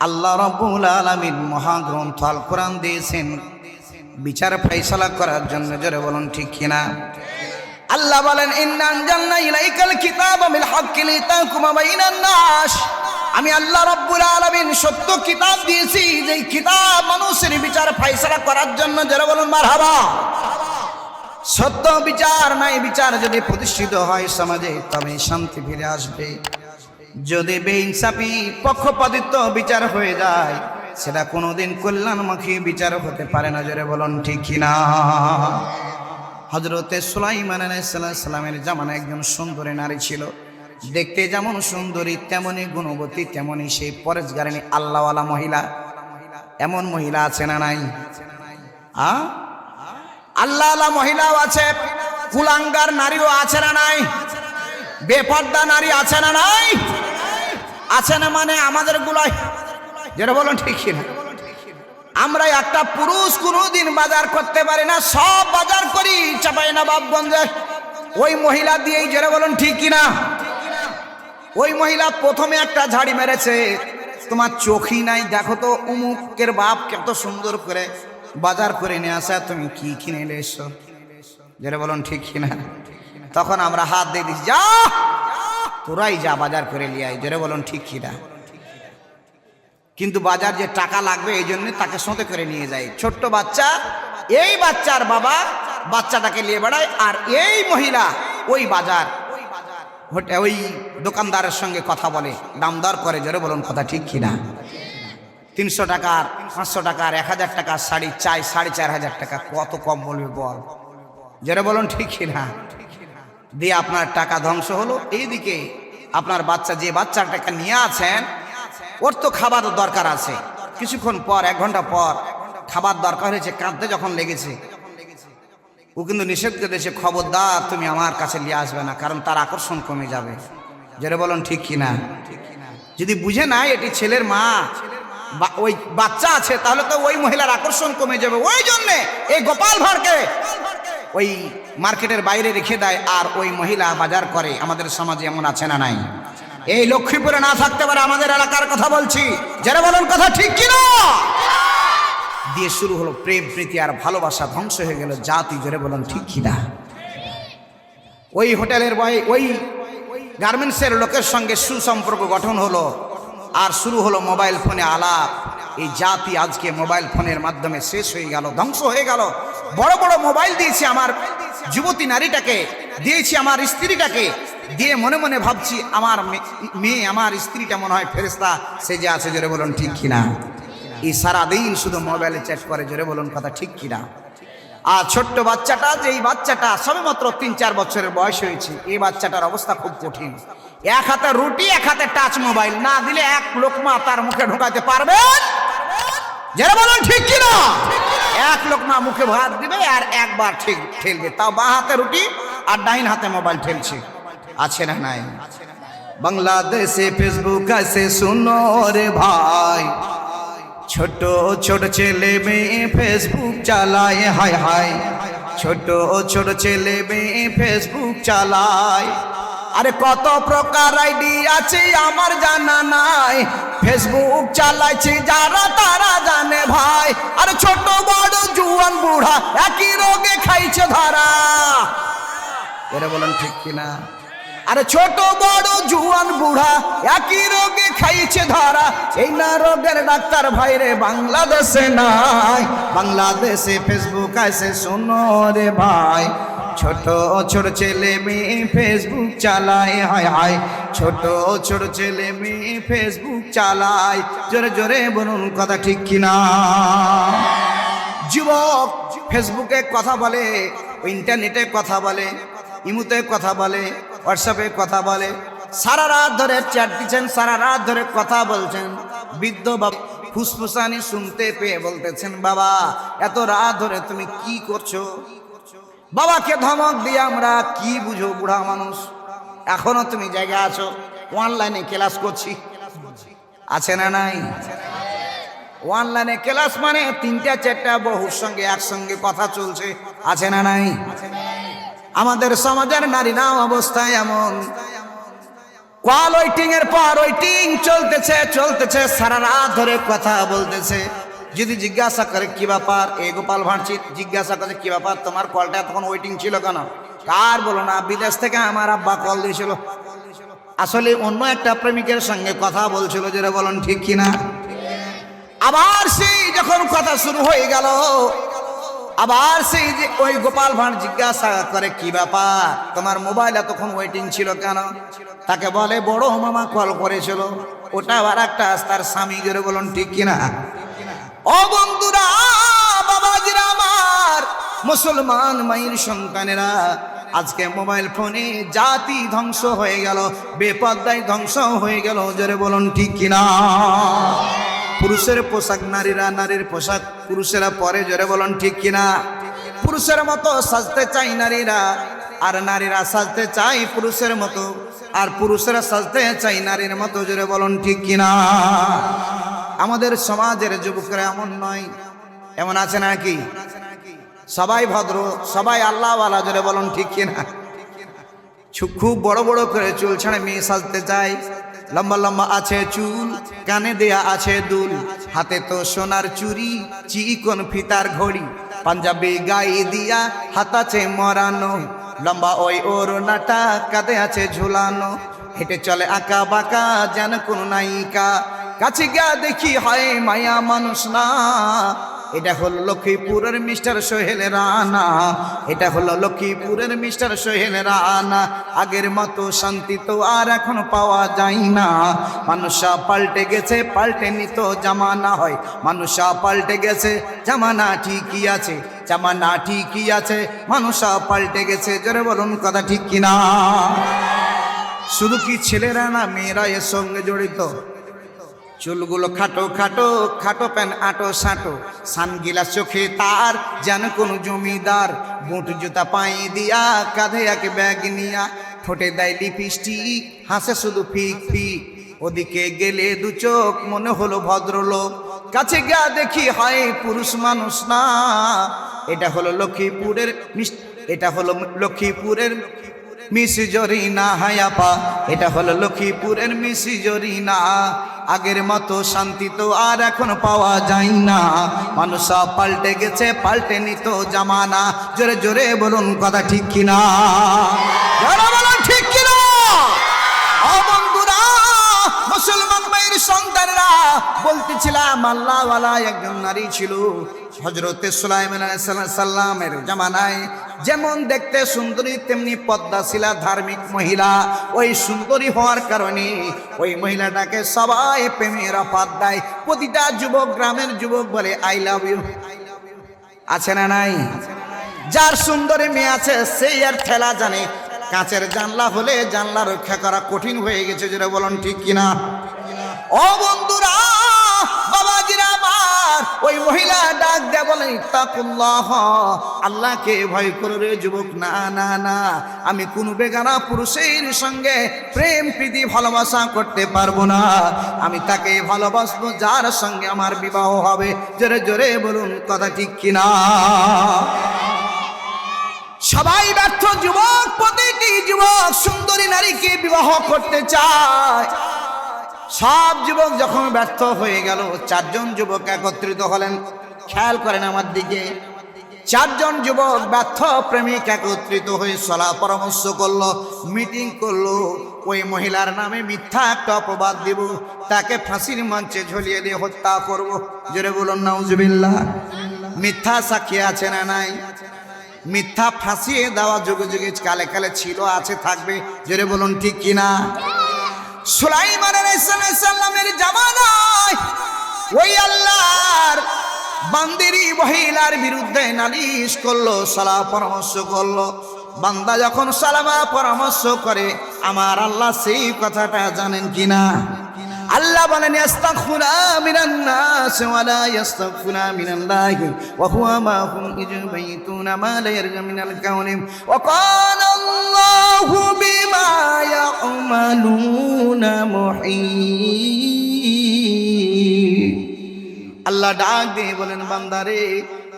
আল্লাহ রাব্বুল আলামিন মহাগ্রন্থ আল কোরআন দিয়েছেন বিচার ফয়সালা করার জন্য। জোরে বলুন ঠিক কিনা? আল্লাহ বলেন, ইন্না আনজালনা ইলাইকাল কিতাবা বিল হাক্কি লিতাহকুমা বাইনান নাস। আমি আল্লাহ রাব্বুল আলামিন সত্য কিতাব দিয়েছি, যেই কিতাব মানুষের বিচার ফয়সালা করার জন্য। জোরে বলুন মারহাবা। সত্য বিচার নাই বিচার যদি প্রতিষ্ঠিত হয় সমাজে, তবে শান্তি ফিরে আসবে। যদি বেইনসাফি পক্ষপাতিত্ব বিচার হয়ে যায়, সেটা কোনোদিন কল্যাণমুখী বিচার হতে পারে না। জোরে বলুন ঠিক কিনা? হযরতে সুলাইমান আলাইহিস সালামের জামানায় একজন সুন্দরী নারী ছিল। দেখতে যেমন সুন্দরী, তেমনই গুণবতী, তেমনই সেই পরেশগারিনী আল্লাহওয়ালা মহিলা। এমন মহিলা আছে না নাই? আল্লাহওয়ালা মহিলাও আছে, কুলাঙ্গার নারীও আছে না নাই? বেপর্দা নারী আছে না নাই? আছে না মানে আমাদের গুলাই। যেটা বলুন ঠিক কিনা? আমরা একটা পুরুষ কোনোদিন বাজার করতে পারি না, সব বাজার করি চাঁপাইনবাবগঞ্জে ওই মহিলা দিয়েই। যেটা বলুন ঠিক কিনা? ওই মহিলা প্রথমে একটা ঝাড়ি মেরেছে, তোমার চোখই নাই, দেখো তো অমুকের বাপ কত সুন্দর করে বাজার করে নিয়ে আসা, তুমি কি কিনে নিয়ে এসছো? যেটা বলুন ঠিক কিনা? তখন আমরা হাত দিয়ে দিই, যা তোরাই যা বাজার করে নিয়ে আয়। যেটা বলুন ঠিক কিনা? কিন্তু বাজার যে টাকা লাগবে এই জন্য তাকে সাথে করে নিয়ে যায়। ছোট্ট বাচ্চা, এই বাচ্চার বাবা বাচ্চাটাকে নিয়ে বেড়ায়, আর এই মহিলা ওই বাজার ওই দোকানদারের সঙ্গে কথা বলে, দাম দর করে। জোরে বলুন কথা ঠিক কিনা? 300 টাকার, 500 টাকার, 1000 টাকার শাড়ি চাই 4,500 টাকা, কত কম বলবে বল? জোরে বলুন ঠিক কিনা? দিয়ে আপনার টাকা ধ্বংস হলো। এইদিকে আপনার বাচ্চা, যে বাচ্চাটাকে নিয়ে আছেন, ওর তো খাবার দরকার আছে। কিছুক্ষণ পর, 1 ঘন্টা পর খাবার দরকার হয়েছে, কাঁদতে যখন লেগেছে, ও কিন্তু নিষেধ করে দিয়েছে, খবরদার তুমি আমার কাছে নিয়ে আসবে না, কারণ তার আকর্ষণ কমে যাবে। যেটা বলুন ঠিক কিনা? যদি বুঝে না এটি ছেলের মা, ওই বাচ্চা আছে, তাহলে তো ওই মহিলার আকর্ষণ কমে যাবে। ওই জন্যে এই গোপাল ভাঁড়কে ওই মার্কেটের বাইরে রেখে দেয়, আর ওই মহিলা বাজার করে। আমাদের সমাজে এমন আছে না নাই? এই লক্ষ্মীপুরে না থাকতে পারে, আমাদের এলাকার কথা বলছি। যারা বলুন কথা ঠিক কিনা? দিয়ে শুরু হলো প্রেম প্রীতি আর ভালোবাসা, ধ্বংস হয়ে গেল জাতি। জোরে বলুন ঠিক কিনা? ওই হোটেলের বয়, ওই গার্মেন্টসের লোকের সঙ্গে সুসম্পর্ক গঠন হলো, আর শুরু হলো মোবাইল ফোনে আলাপ। এই জাতি আজকে মোবাইল ফোনের মাধ্যমে শেষ হয়ে গেল, ধ্বংস হয়ে গেল। বড় বড় মোবাইল দিয়েছি আমার যুবতী নারীটাকে, দিয়েছি আমার স্ত্রীটাকে, দিয়ে মনে মনে ভাবছি আমার মেয়ে, আমার স্ত্রীটা মনে হয় ফেরেশতা সেজে আছে। জোরে বলুন ঠিক কিনা? এই সারাদিন শুধু মোবাইলে চ্যাট করে। জোরে বলুন কথা ঠিক কিনা? আর ছোট্ট বাচ্চাটা, যেই বাচ্চাটা সবে মাত্র 3-4 বছরের বয়স হয়েছে, এই বাচ্চাটার অবস্থা খুব কঠিন। এক হাতে রুটি, এক হাতে টাচ মোবাইল, না দিলে এক লোকমা তার মুখে ঢোকাতে পারবেন? যারা বলুন ঠিক কিনা? এক লোকমা মুখে ভাত দিবে আর একবার ঠিক ঠেলবে, তাও বাঁ হাতে রুটি আর ডাইন হাতে মোবাইল ঠেলছে। আছে না নাই? বাংলাদেশে ফেসবুক আছে, শুনো রে ভাই, ছোট ছোট ছেলে মেয়ে ফেসবুক চালায়। হায় হায়, ছোট ছোট ছেলে মেয়ে ফেসবুক চালায়। আরে কত প্রকার আইডি আছে আমার জানা নাই, ফেসবুক চালাইছে যারা তারা জানে ভাই। আরে ছোট বড় জুয়ান বুড়া একই রোগে খাইছে ধরা। এরা বলেন ঠিক কিনা? আরে ছোট বড় জুয়ান বুড়া একই রোগে খাইছে ধরা। এই না রোগের ডাক্তার ভাইরে বাংলাদেশে নাই। বাংলাদেশে ফেসবুক আছে, শোনো রে ভাই, ছোট ছোট ছেলে মেয়ে ফেসবুক চালায়। হায় হায়, ছোট ছোট ছেলে মেয়ে ফেসবুক চালায়। জোরে জোরে বলুন কথা ঠিক কিনা? যুবক ফেসবুকে কথা বলে, ইন্টারনেটে কথা বলে, ইমুতে কথা বলে, হোয়াটসঅ্যাপে কথা বলে, সারা রাত ধরে চ্যাট দিচ্ছেন, সারা রাত ধরে কথা বলছেন। বৃদ্ধ বাবা ফুসফুসানি শুনতে পেয়ে বলতেছেন, বাবা এত রাত ধরে তুমি কি করছো? বাবাকে ধমক দিয়ে আমরা কি বুঝো, বুড়া মানুষ, এখনো তুমি জায়গা আছো, অনলাইনে ক্লাস করছি। আছে না নাই? অনলাইনে ক্লাস মানে 3-4টা বহুর সঙ্গে একসঙ্গে কথা চলছে। আছে না নাই? আমাদের সমাজের নারী না অবস্থায় এমন, কল ওয়েটিং এর পর ওয়েটিং চলতেছে সারা রাত ধরে কথা বলতেছে। যদি জিজ্ঞাসা করে কি ব্যাপার, এই গোপাল ভাঁড় জিজ্ঞাসা করে কি ব্যাপার, তোমার কলটা তখন ওয়েটিং ছিল কেন? কার বলো না, বিদেশ থেকে আমার আব্বা কল দিয়েছিল। আসলে অন্য একটা প্রেমিকের সঙ্গে কথা বলছিল, যেটা বলেন ঠিক কিনা। আবার সেই যখন কথা শুরু হয়ে গেল, আবার সেই যে ওই গোপাল ভাঁড় জিজ্ঞাসা করে কি ব্যাপার, তোমার মোবাইলে তখন ওয়েটিং ছিল কেন? তাকে বলে বড় মামা কল করেছিল, ওটা আবার একটা তার স্বামী, জোরে বলুন ঠিক কিনা। ও বন্ধুরা, বাবাজিরা আমার, মুসলমান মায়ের সন্তানেরা, আজকে মোবাইল ফোনে জাতি ধ্বংস হয়ে গেল, বেপরদায় ধ্বংস হয়ে গেল, জোরে বলুন ঠিক কিনা। পুরুষের পোশাক নারীরা, নারীর পোশাক পুরুষেরা পরে, জোরে বলুন ঠিক কিনা। পুরুষের মতো সাজতে চাই নারীরা, আর নারীরা সাজতে চাই পুরুষের মতো, আর পুরুষেরা সাজতে চাই নারীর মতো, জোরে বলুন ঠিক কিনা। আমাদের সমাজের যুবকরা এমন নয়, এমন আছে নাকি? সবাই ভদ্র, সবাই আল্লাহওয়ালা, জোরে বলুন ঠিক কিনা। খুব বড় বড় করে চুল ছাড়ে মেয়ে সাজতে চায়, লম্বা লম্বা আছে চুল, কানে দেয়া আছে দুল, হাতে তো সোনার চুড়ি, চিকন ফিতার ঘড়ি, পাঞ্জাবি গায়ে দিয়া হাত আছে মরানো, লম্বা ওই ওড়নাটা কাঁধে আছে ঝুলানো, হেঁটে চলে আঁকা বাঁকা যেন কোন নায়িকা, কাছে গিয়া দেখি হয় মায়া মানুষ না। এটা হলো লক্ষ্মীপুরের মিস্টার সোহেল রানা, এটা হলো লক্ষ্মীপুরের মিস্টার সোহেল রানা। আগের মতো শান্তি তো আর এখন পাওয়া যায় না, মানুষা পাল্টে গেছে, পাল্টে নিত জামানা হয়, মানুষা পাল্টে গেছে, জামানা ঠিকই আছে, জামানা ঠিকই আছে, মানুষা পাল্টে গেছে, জোরে বলুন কথা ঠিক কিনা। শুধু কি ছেলেরা না, মেয়েরা এর সঙ্গে জড়িত। চুলগুলো খাটো খাটো, খাটো প্যান্ট আটো সাটো, সানগিলাস চোখে তার যেন কোন জমিদার, বুট জুতা পায়ে দিয়া, কাঁধে এক ব্যাগ নিয়া, ঠোঁটে দেয় লিপস্টিক, হাসে শুধু ফিক ফিক, ওদিকে গেলে দু চোখ মনে হলো ভদ্রলোক, কাছে গিয়া দেখি হয় পুরুষ মানুষ না। এটা হলো লক্ষ্মীপুরের এটা হলো লক্ষ্মীপুরের মিস জরিনা হায়াপা, এটা হলো লক্ষ্মীপুরের মিস জরিনা। আগের মতো শান্তি তো আর এখন পাওয়া যায় না, মানুষ সব পাল্টে গেছে, পাল্টে নিত জামানা, জোরে জোরে বলুন কথা ঠিক কিনা, জোরে বলুন ঠিক কিনা। ও বন্ধুরা, মুসলমান মায়ের সন্তানরা, বলতেছিলাম আল্লাহওয়ালা একজন নারী ছিল, হযরতে সুলাইমান আলাইহিস সালামের জামানায় যেমন দেখতে সুন্দরী, তেমনি পদ্মাশীলা ধার্মিক মহিলা। ওই সুন্দরী হওয়ার কারণে ওই মহিলাটাকে সবাই প্রেমের অফার দেয়। প্রতিটা যুবক, গ্রামের যুবক বলে আই লাভ ইউ, আছে না নাই? যার সুন্দরী মেয়ে আছে সেই আর ঠেলা জানে, কাঁচের জানলা হলে জানলা রক্ষা করা কঠিন হয়ে গেছে, যেটা বলুন ঠিক কিনা। ও বন্ধুরা, বাবাজিরা আমার, ওই মহিলা ডাক দেয়া বলে ইত্তাকুল্লাহ, আল্লাহকে ভয় করে রে যুবক। না না না, আমি কোন বেগানা পুরুষের সঙ্গে প্রেম প্রীতি ভালোবাসা করতে পারবো না, আমি তাকে ভালোবাসবো যার সঙ্গে আমার বিবাহ হবে, জোরে জোরে বলুন কথা ঠিক কিনা। সবাই ব্যর্থ যুবক, প্রতিটি যুবক সুন্দরী নারীকে বিবাহ করতে চায়। সব যুবক যখন ব্যর্থ হয়ে গেল, চারজন যুবক একত্রিত হলেন। খেয়াল করেন আমার দিকে, চারজন যুবক ব্যর্থ প্রেমিক একত্রিত হয়ে সলা পরামর্শ করলো, মিটিং করলো। ওই মহিলার নামে মিথ্যা একটা অপবাদ দিব, তাকে ফাঁসির মঞ্চে ঝুলিয়ে দিয়ে হত্যা করব, জোরে বলুন নাউজুবিল্লাহ। মিথ্যা সাক্ষী আছে না নাই? মিথ্যা ফাঁসিয়ে দেওয়া যুগে যুগে কালে কালে ছিল, আছে, থাকবে, জোরে বলুন ঠিক কিনা। সুলাইমান আলাইহিস সালামের জামানায় ওই আল্লাহর বান্দিরি মহিলার বিরুদ্ধে নালিশ করলো, সালাহ পরামর্শ করলো। বান্দা যখন সালামা পরামর্শ করে, আমার আল্লাহ সেই কথাটা জানেন কিনা? আল্লাহ বলেন ইস্তাগফিরা মিনান নাস ওয়া লা ইস্তাগফিরা মিনাল্লাহি ওয়া হুয়া মাহুম ইজবাইতুনা মা লা ইয়ারজু মিনাল কাউলি ওয়া ক্বালা আল্লাহু বিমা ইয়া'মালুনা মুহীত। আল্লাহ ডাক দিয়ে বলেন, বান্দারে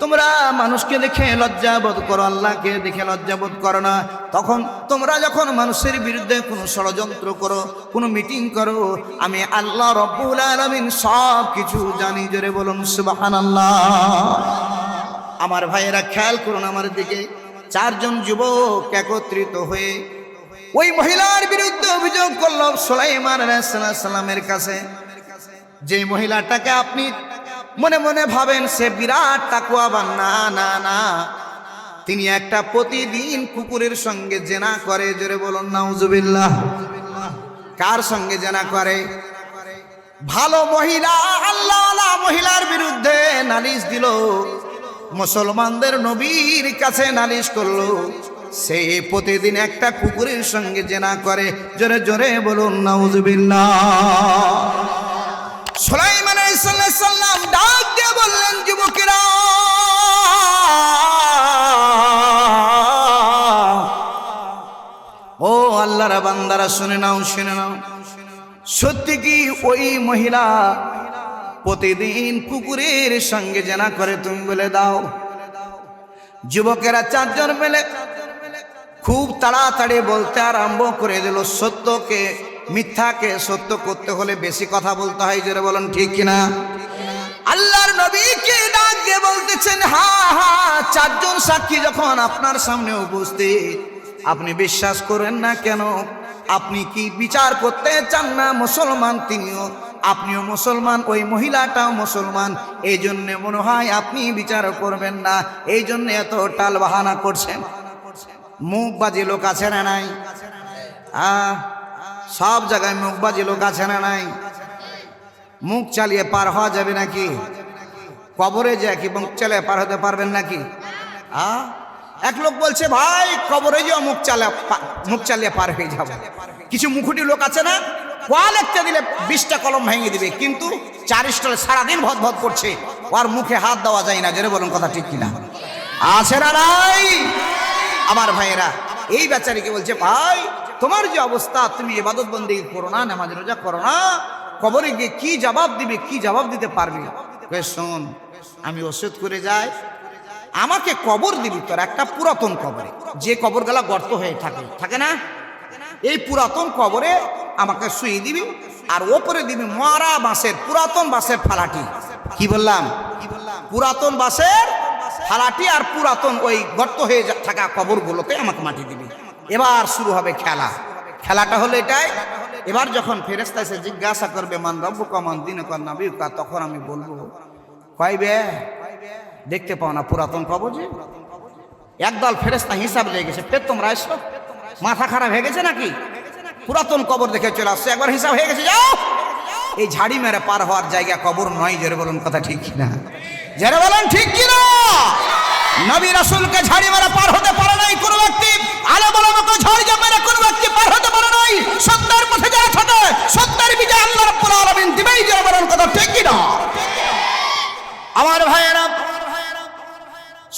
তোমরা মানুষকে দেখে লজ্জা বোধ করো, আল্লাহকে দেখে লজ্জা বোধ করো না। তখন তোমরা যখন মানুষের বিরুদ্ধে কোনো ষড়যন্ত্র করো, কোনো মিটিং করো, আমি আল্লাহ রব্বুল আলামিন সব কিছু জানি। জোরে বলুন সুবহানাল্লাহ। আমার ভাইয়েরা খেয়াল করুন আমার দিকে। চারজন যুবক একত্রিত হয়ে ওই মহিলার বিরুদ্ধে অভিযোগ করল সুলাইমান আলাইহিস সালামের কাছে। যে মহিলাটাকে আপনি মনে মনে ভাবেন সে বিরাট তাকওয়াবান, না না না, তিনি একটা প্রতিদিন কুকুরের সঙ্গে জেনা করে। জোরে বলুন নাউজুবিল্লাহ। কার সঙ্গে জেনা করে? ভালো মহিলা, আল্লাহওয়ালা মহিলার বিরুদ্ধে নালিশ দিল, মুসলমানদের নবীর কাছে নালিশ করলো, সে প্রতিদিন একটা কুকুরের সঙ্গে জেনা করে। জোরে জোরে বলুন নাউজুবিল্লাহ। সুলাইমান আলাইহিস সালাম ডাক দিয়ে বললেন, যুবকেরা, ও আল্লাহর বান্দারা, শুনে নাও, শুনে নাও। সত্যি কি ওই মহিলা প্রতিদিন কুকুরের সঙ্গে জেনা করে? তুমি বলে দাও। যুবকেরা চারজন মিলে খুব তাড়াতাড়ি বলতে আরম্ভ করে দিল। সত্যকে মিথ্যাকে সত্য করতে হলে বেশি কথা বলতে হয়। জোরে বলেন ঠিক কিনা? আল্লাহর নবীকে ডাক দিয়ে বলতেছেন, হা হা, চারজন সাক্ষী যখন আপনার সামনে উপস্থিত, আপনি বিশ্বাস করেন না কেন? আপনি কি বিচার করতে চান না? মুসলমান তিনিও, আপনিও মুসলমান, ওই মহিলাটাও মুসলমান, এই জন্যে মনে হয় আপনি বিচার করবেন না, এই জন্য এত টাল বাহানা করছেন। মুখবাজি লোক আছে না নাই? সব জায়গায় মুখবাজি লোক আছে না নাই? মুখ চালিয়ে পার হওয়া যাবে নাকি? কবরে যে কি মুখ চালিয়ে পার হতে পারবেন নাকি? এক লোক বলছে, ভাই কবরে যে মুখ চালিয়ে পার হয়ে যাব। কিছু মুখুটি লোক আছে না, কোয়া লিখতে দিলে 20টা কলম ভেঙে দিবে, কিন্তু 4 স্টলে সারাদিন ভদ ভদ করছে, ওর মুখে হাত দেওয়া যায় না। জোরে বলুন কথা ঠিক কিনা? আছে না নাই? আমার ভাইয়েরা, এই বেচারিকে বলছে, ভাই তোমার যে অবস্থা, তুমি ইবাদত বন্দেগী করো না, নামাজ রোজা করো না, কবরে গিয়ে কি জবাব দিবে, কি জবাব দিতে পারবে? শোন, আমি ওষুধ করে যাই, আমাকে কবর দিবি তোর একটা পুরাতন কবরে, যে কবরগুলা গর্ত হয়ে থাকে না, এই পুরাতন কবরে আমাকে শুয়ে দিবি, আর ওপরে দিবি মরা বাঁশের, পুরাতন বাঁশের ফালাটি। কি বললাম? পুরাতন বাঁশের ফালাটি আর পুরাতন ওই গর্ত হয়ে থাকা কবরগুলোতে আমাকে মাটি দিবি। এবার শুরু হবে খেলা। খেলাটা হলো এটাই, এবার যখন ফেরেশতা এসে জিজ্ঞাসা করবে, মান রব্বুকা মান দীনুকা নাবিয়ুকা, তখন আমি বলবো, কইবে দেখতে পাও না পুরাতন কবর? যে একদল ফেরেশতা হিসাব লেগে গেছে, ফের তোমরা এসো, মাথা খারাপ হয়ে গেছে নাকি? পুরাতন কবর দেখে চলে আসছে, একবার হিসাব হয়ে গেছে, যাও। এই ঝাড়ি মেরে পার হওয়ার জায়গা কবর নয়। জোরে বলুন কথা ঠিক কিনা? জোরে বলুন ঠিক কিনা? নবী রাসূলকে ঝাড়ি মেরে পার হতে পারে নাই কোন ব্যক্তি, আলে বলো আমাকে ঝাড়ি মেরে কোন ব্যক্তি পার হতে পারে নাই। সত্যের পথে যারা থাকে, সত্যের বিজয় আল্লাহ রাব্বুল আলামিন দিবেই। জোরে বলুন কথা ঠিক কিনা? আমার ভাইয়েরা,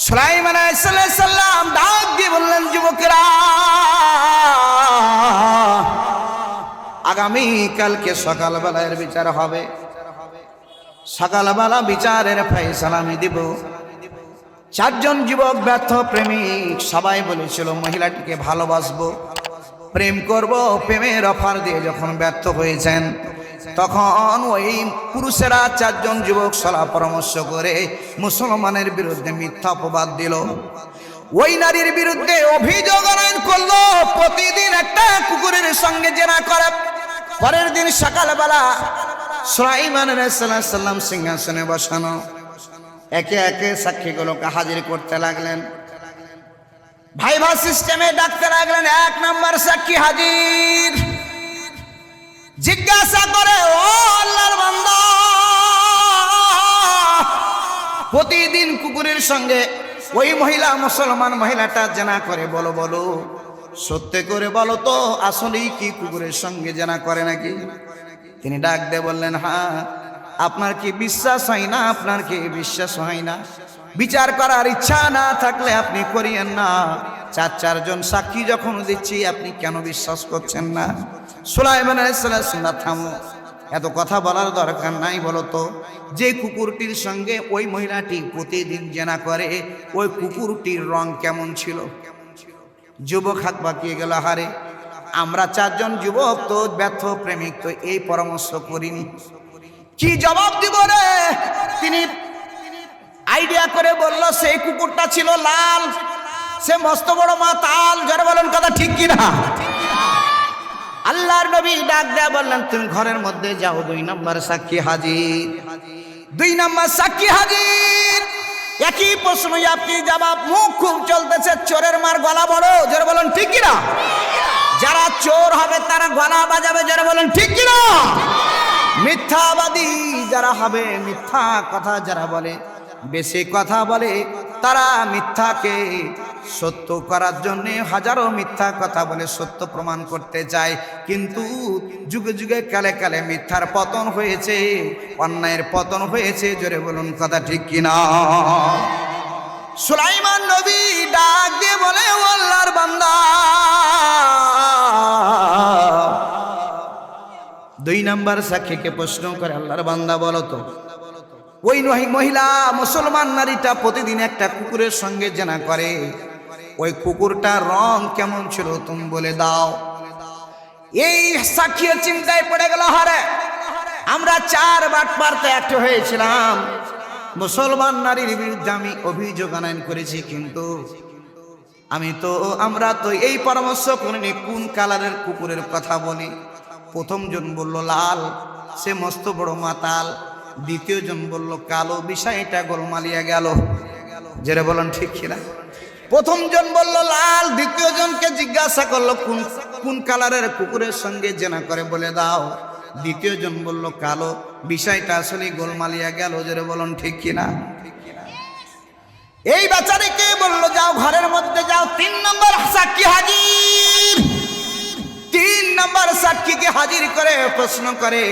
সুলাইমান আলাইহিস সালাম ডাক দিয়ে বললেন, যুবকেরা, আগামী কালকে সকালবেলা এর বিচার হবে, সকালবেলা বিচারের ফয়সালা আমি দিব। চারজন যুবক ব্যর্থ প্রেমিক সবাই বলেছিল মহিলাটিকে ভালোবাসবো, প্রেম করব, প্রেমের অফার দিয়ে যখন ব্যর্থ হয়েছেন, তখন ওই পুরুষেরা চারজন যুবক সলা পরামর্শ করে মুসলমানের বিরুদ্ধে মিথ্যা অপবাদ দিল। ওই নারীর বিরুদ্ধে অভিযোগ আনয়ন করলো, প্রতিদিন একটা কুকুরের সঙ্গে জেনা করে। পরের দিন সকালবেলা সুলাইমান আলাইহিস সালাম সিংহাসনে বসানো, একে একে সাক্ষীগুলোকে হাজির করতে লাগলেন, ভাইভা সিস্টেমে ডাকতে লাগলেন। 1 নম্বর সাক্ষী হাজির, জিজ্ঞাসা করে, ও আল্লাহর বান্দা, প্রতিদিন কুকুরের সঙ্গে ওই মহিলা, মুসলমান মহিলাটা জেনা করে, বলো বলো, সত্য করে বলো তো, আসলেই কি কুকুরের সঙ্গে জেনা করে নাকি? তিনি ডাক দিয়ে বললেন, হ্যাঁ। আপনার কি বিশ্বাস হয় না? আপনার কি বিশ্বাস হয় না? বিচার করার ইচ্ছা না থাকলে আপনি করিয়েন না। চারজন সাক্ষী যখন দিচ্ছি, আপনি কেন বিশ্বাস করছেন না? সুলাইমান আলাইহিস সালাম, থামো, এত কথা বলার দরকার নাই। বলো তো, যে কুকুরটির সঙ্গে ওই মহিলাটি প্রতিদিন জেনা করে, ওই কুকুরটির রং কেমন ছিল? যুবক হাত বাঁকিয়ে গেল। হারে, আমরা চারজন যুবক তো ব্যর্থ প্রেমিক, তো এই পরামর্শ করিনি, কি জবাব দিব রে? তিনি আইডিয়া করে বলল, সেই কুকুরটা ছিল লাল, সে মস্ত বড় মাতাল। যারা বলেন কথা ঠিক কিনা? আল্লাহর নবী ডাক দেয়া বললেন, তুমি ঘরের মধ্যে যাও, 2 নম্বর সাক্ষী হাজির। 2 নম্বর সাক্ষী হাজির। একই প্রশ্ন, আপনি জবাব, মুখ খুব চলতেছে, চোরের মার গলা বড়। যারা বলেন ঠিক কিনা? যারা চোর হবে তারা গলা বাজাবে। যারা বলেন ঠিক কিনা? মিথ্যাবাদী যারা হবে, মিথ্যা কথা যারা বলে, বেশি কথা বলে, তারা মিথ্যাকে সত্য করার জন্য হাজারো মিথ্যা কথা বলে সত্য প্রমাণ করতে চায়। কিন্তু যুগে যুগে কালে কালে মিথ্যার পতন হয়েছে, অন্যায়ের পতন হয়েছে। জোরে বলুন কথা ঠিক কিনা? সুলাইমান নবী ডাক দিয়ে বলে, ও আল্লাহর বান্দা, 2 নম্বর সাক্ষীকে প্রশ্ন করে, আল্লাহর বান্দা বলো তো, ওই মহিলা মুসলমান নারীটা প্রতিদিন একটা কুকুরের সঙ্গে জেনা করে, ওই কুকুরটার রং কেমন ছিল তুমি বলে দাও। এই সাক্ষী চিন্তায় পড়ে গেল, হারে আমরা 4 বাটপারতে একটা হয়েছিলাম, মুসলমান নারীর বিরুদ্ধে আমি অভিযোগ আনয়ন করেছি, কিন্তু আমরা তো এই পরামর্শ করিনি কোন কালারের কুকুরের কথা বলি। প্রথম জন বলল লাল, সে মস্ত বড় মাতাল। দ্বিতীয় জন বলল কালো, বিষয়টা গোলমালিয়া গেল। যারা বলেন ঠিক কিনা? প্রথম জন বলল লাল, দ্বিতীয় জনকে জিজ্ঞাসা করলো কোন কালারের কুকুরের সঙ্গে জেনা করে বলে দাও। দ্বিতীয় জন বলল কালো, বিষয়টা আসলে গোলমালিয়া গেল। যারা বলেন ঠিক কিনা? এই বাচ্চাটিকে বলল, যাও ঘরের মধ্যে যাও, 3 নম্বর সাক্ষী হাজির। 3 নম্বর সাক্ষীকে হাজির করে প্রশ্ন করে,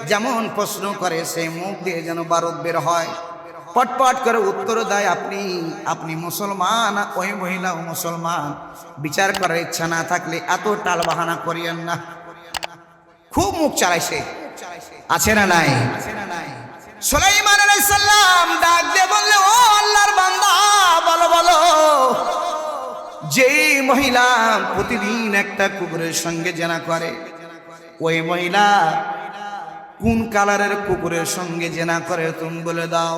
যেমন প্রশ্ন করে সে মুখ দিয়ে যেন বারুদ বের হয়, পটপট করে উত্তর দেয়, আপনি মুসলমান, ওই মহিলাও মুসলমান। বিচার করার ইচ্ছা না থাকলে এত টাল বাহানা করিয়েন না। খুব মুখ চালাইছে, আছে না নাই? সুলাইমান আলাইহিস সালাম ডাক দিয়ে বললে, ও আল্লাহর বান্দা, বলো বলো, যেই মহিলা প্রতিদিন একটা কুকুরের সঙ্গে জেনা করে, ওই মহিলা কোন কালারের কুকুরের সঙ্গে জেনা করে তুমি বলে দাও।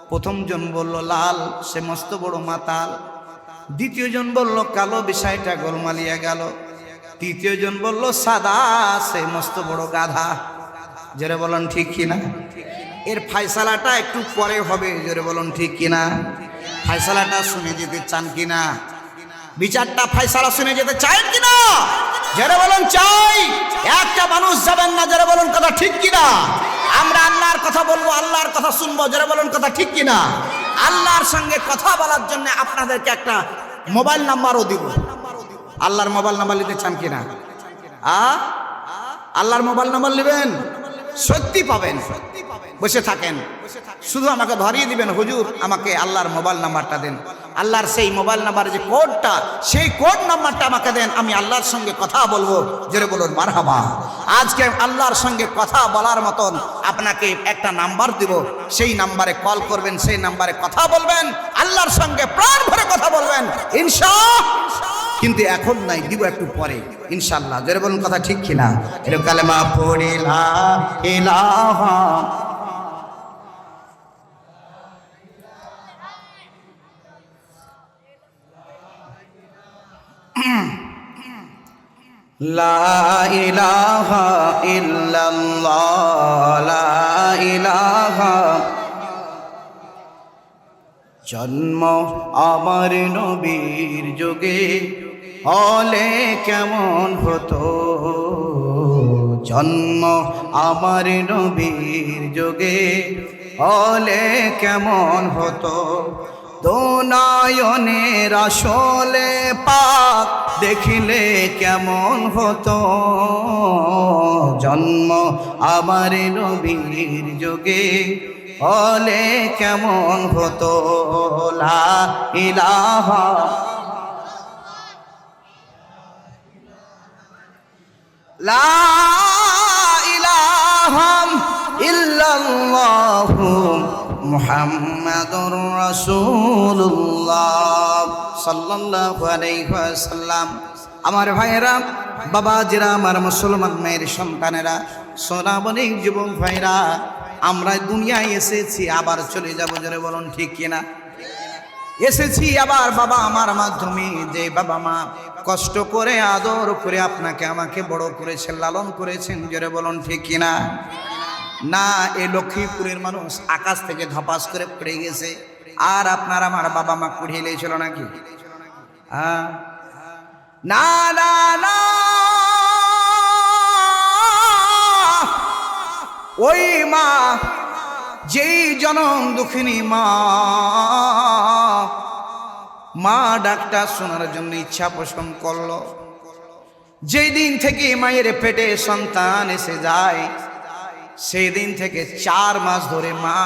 প্রথম জন বলল লাল, সে মস্ত বড় মাতাল। দ্বিতীয় জন বলল কালো, বিষয়টা গোলমালিয়া গেল। তৃতীয় জন বলল সাদা, সে মস্ত বড় গাধা। জোরে বলুন ঠিক কিনা? এর ফয়সালাটা একটু পরে হবে। জোরে বলুন ঠিক কিনা? ফয়সালাটা শুনে যেতে চান কিনা? বিচারটা ফয়সালা শুনে যেতে চান কিনা? যারা বলেন চাই, একটা মানুষ যাবেন না। যারা বলেন কথা ঠিক কিনা? আমরা আল্লাহর কথা বলবো, আল্লাহর কথা শুনবো। যারা বলেন কথা ঠিক কিনা? আল্লাহর সঙ্গে কথা বলার জন্য আপনাদেরকে একটা মোবাইল নাম্বারও দিব। আল্লাহর মোবাইল নাম্বার নিতে চান কিনা? আল্লাহর মোবাইল নাম্বার নেবেন, সত্যি পাবেন। বসে থাকেন, শুধু আমাকে ধরিয়ে দিবেন, হুজুর আমাকে আল্লাহর মোবাইল নাম্বারটা দেন। আল্লাহর সেই মোবাইল নাম্বারের যে কোডটা, সেই কোড নাম্বারটা আমাকে দেন, আমি আল্লাহর সঙ্গে কথা বলবো। জোরে বলুন মারহাবা। আজকে আল্লাহর সঙ্গে কথা বলার মতন আপনাকে একটা নাম্বার দিব, সেই নাম্বারে কল করবেন, সেই নাম্বারে কথা বলবেন, আল্লাহর সঙ্গে প্রাণ ভরে কথা বলবেন ইনশাআল্লাহ। কিন্তু এখন নাই, দিব একটু পরে ইনশাআল্লাহ। জোরে বলুন কথা ঠিক কিনা? এর কালেমা পড়ি লা ইলাহা লা ইলাহা ইল্লাল্লাহ, লা ইলাহা। জন্ম আমার নবীর যুগে হলে কেমন হতো, জন্ম আমার নবীর যুগে হলে কেমন হতো। দোনায়নের আসলে পাক দেখিলে কেমন হতো, জন্ম আমার নবীর যুগে হলে কেমন হতো। লা ইলাহা লা ইলাহা ইলাহা ইল্লাল্লাহু মুহাম্মাদুর রাসূলুল্লাহ সাল্লাল্লাহু আলাইহি ওয়াসাল্লাম। আমার ভাইয়েরা, বাবাজিরা, আমার মুসলমান মেয়ের সন্তানেরা, সোনামণি যুবক ভাইরা, আমরা দুনিয়ায় এসেছি, আবার চলে যাব। জোরে বলুন ঠিক কিনা? এসেছি আবার বাবা আমার মাধ্যমে। যে বাবা মা কষ্ট করে আদর করে আপনাকে আমাকে বড় করেছেন, লালন করেছেন, জোরে বলুন ঠিক কিনা? না, এই লক্ষ্মীপুরের মানুষ আকাশ থেকে ধপাস করে পড়ে গেছে, আর আপনার আমার বাবা মা কুড়িয়ে ছিল নাকি? না না না, ওই মা, যেই জনম দুঃখিনী মা, মা ডাকটা শোনার জন্য ইচ্ছা পোষণ করলো, যেই দিন থেকে মায়ের পেটে সন্তান এসে যায়, সেই দিন থেকে 4 মাস ধরে মা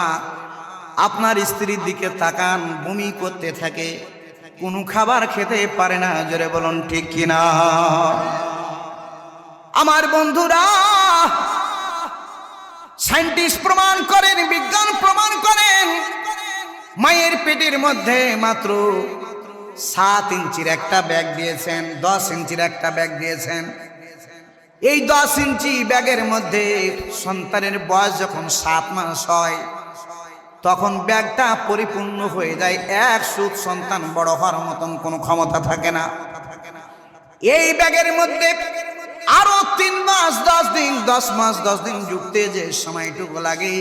আপনার স্ত্রীর দিকে তাকান, বমি করতে থাকে, কোনো খাবার খেতে পারে না। জোরে বলুন ঠিক কিনা? আমার বন্ধুরা, সায়েন্টিস্ট প্রমাণ করেন, বিজ্ঞান প্রমাণ করেন, মায়ের পেটের মধ্যে মাত্র 7 ইঞ্চির একটা ব্যাগ দিয়েছেন, 10 ইঞ্চির একটা ব্যাগ দিয়েছেন। এই 10 ইঞ্চি ব্যাগের মধ্যে সন্তানের বয়স যখন 7 মাস হয়, তখন ব্যাগটা পরিপূর্ণ হয়ে যায়। 1 সুদ সন্তান বড় হওয়ার মতন কোনো ক্ষমতা থাকে না। এই ব্যাগের মধ্যে আরো 3 মাস 10 দিন, 10 মাস 10 দিন যুক্তে যে সময়টুকু লাগে,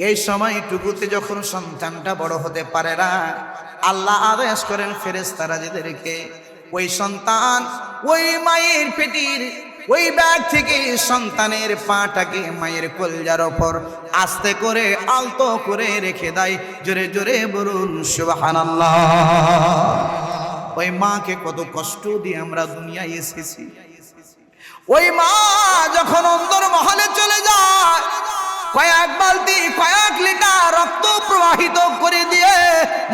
এই সময়টুকুতে যখন সন্তানটা বড় হতে পারে না, আল্লাহ আদেশ করেন ফেরেশতাদেরকে, ওই সন্তান ওই মায়ের পেটের ওই ব্যাগ থেকে সন্তানের পাটাকে মায়ের কলজার ওপর আস্তে করে আলতো করে রেখে দেয়। জোরে জোরে বলুন সুবহানাল্লাহ। ওই মাকে কত কষ্ট দিয়ে আমরা দুনিয়ায় এসেছি। ওই মা যখন অন্দর মহলে চলে যায়, কয়েক বালতি কয়েক লিটার রক্ত প্রবাহিত করে দিয়ে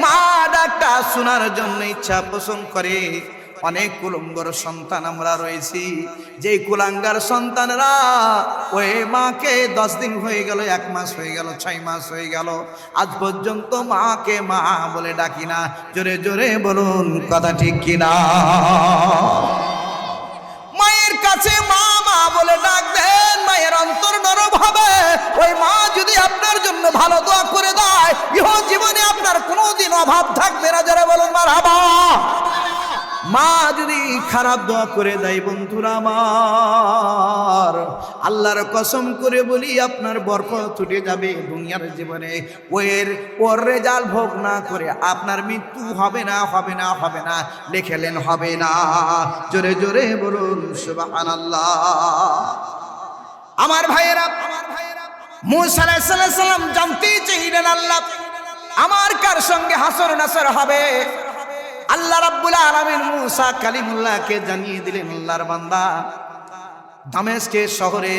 মা ডাকটা শোনার জন্য ইচ্ছা পোষণ করে। অনেক কুলাঙ্গার সন্তান আমরা রয়েছি, যে কুলাঙ্গার সন্তানরা ওই মাকে 10 দিন হয়ে গেল, 1 মাস হয়ে গেল, 6 মাস হয়ে গেল, আজ পর্যন্ত মাকে মা বলে ডাকি না। জোরে জোরে বলুন কথা ঠিক কিনা? মায়ের কাছে মা মা বলে ডাক দেন, মায়ের অন্তর নরম হবে। ওই মা যদি আপনার জন্য ভালো দোয়া করে দেয়, ইহ জীবনে আপনার কোনোদিন অভাব থাকবে না। যারা বলুন মারহাবা। মা যদি খারাপ দোয়া করে দেয়, বন্ধুরা আমার, আল্লাহর কসম করে বলি, আপনার বরকত ছুটে যাবে দুনিয়ার জীবনে। ওর রেজাল্ট ভোগ না করে আপনার মৃত্যু হবে না, হবে না, হবে না, লেখেলেন হবে না। জোরে জোরে বলুন সুবহানাল্লাহ। আমার ভাইয়েরা, মুসা আলাইহিস সালাম জানতে চাইলেন, আল্লাহ আমার কার সঙ্গে হাসর নাসর হবে? আল্লাহ রাব্বুল আলামিন মুসা কালিমুল্লাহকে জানিয়ে দিলেন, আল্লাহর বান্দা, দামেস্কের শহরে